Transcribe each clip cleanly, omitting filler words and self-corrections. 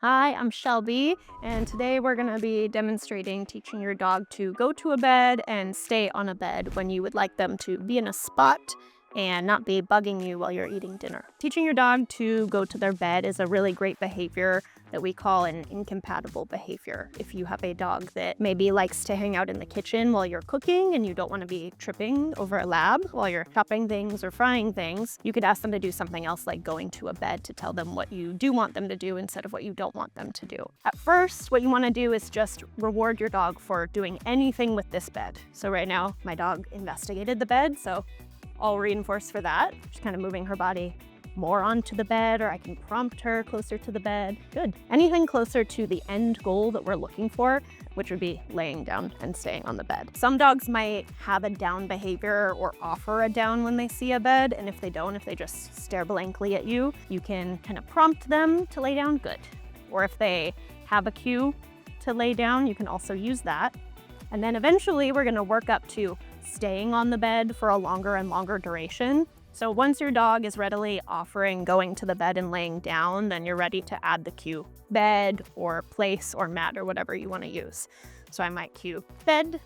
Hi, I'm Shelby, and today we're going to be demonstrating teaching your dog to go to a bed and stay on a bed when you would like them to be in a spot and not be bugging you while you're eating dinner. Teaching your dog to go to their bed is a really great behavior that we call an incompatible behavior. If you have a dog that maybe likes to hang out in the kitchen while you're cooking and you don't want to be tripping over a lab while you're chopping things or frying things, you could ask them to do something else like going to a bed to tell them what you do want them to do instead of what you don't want them to do. At first, what you want to do is just reward your dog for doing anything with this bed. So right now, my dog investigated the bed, so I'll reinforce for that. Just kind of moving her body more onto the bed, or I can prompt her closer to the bed. Good. Anything closer to the end goal that we're looking for, which would be laying down and staying on the bed. Some dogs might have a down behavior or offer a down when they see a bed, and if they don't, if they just stare blankly at you, you can kind of prompt them to lay down. Good. Or if they have a cue to lay down, you can also use that. And then eventually we're gonna work up to staying on the bed for a longer and longer duration. So once your dog is readily offering going to the bed and laying down, then you're ready to add the cue bed or place or mat or whatever you want to use. So I might cue bed.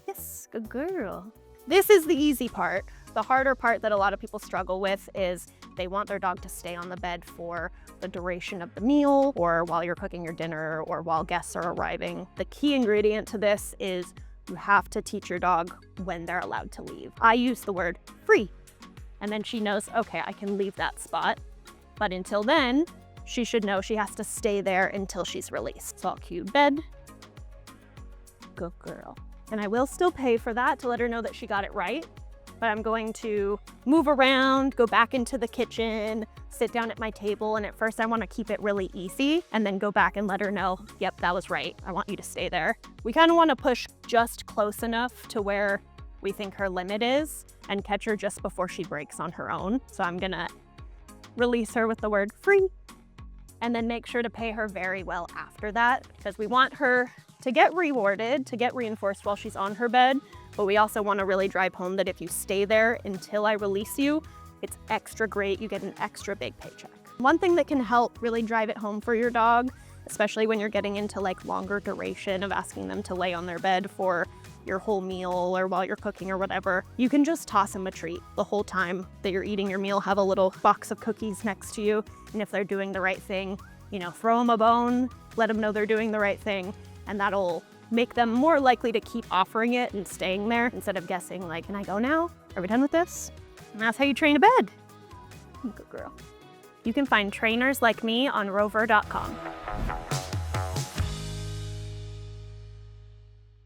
Yes, good girl. This is the easy part. The harder part that a lot of people struggle with is they want their dog to stay on the bed for the duration of the meal or while you're cooking your dinner or while guests are arriving. The key ingredient to this is you have to teach your dog when they're allowed to leave. I use the word free, and then she knows, okay, I can leave that spot. But until then, she should know she has to stay there until she's released. So I'll cue bed. Good girl. And I will still pay for that to let her know that she got it right. But I'm going to move around, go back into the kitchen, sit down at my table, and at first I want to keep it really easy and then go back and let her know, yep, that was right. I want you to stay there. We kind of want to push just close enough to where we think her limit is and catch her just before she breaks on her own. So I'm gonna release her with the word free and then make sure to pay her very well after that, because we want her to get rewarded, to get reinforced while she's on her bed. But we also want to really drive home that if you stay there until I release you, it's extra great. You get an extra big paycheck. One thing that can help really drive it home for your dog, especially when you're getting into like longer duration of asking them to lay on their bed for your whole meal or while you're cooking or whatever, you can just toss them a treat the whole time that you're eating your meal. Have a little box of cookies next to you. And if they're doing the right thing, throw them a bone, let them know they're doing the right thing. And that'll make them more likely to keep offering it and staying there instead of guessing like, can I go now? Are we done with this? And that's how you train a bed. Good girl. You can find trainers like me on Rover.com.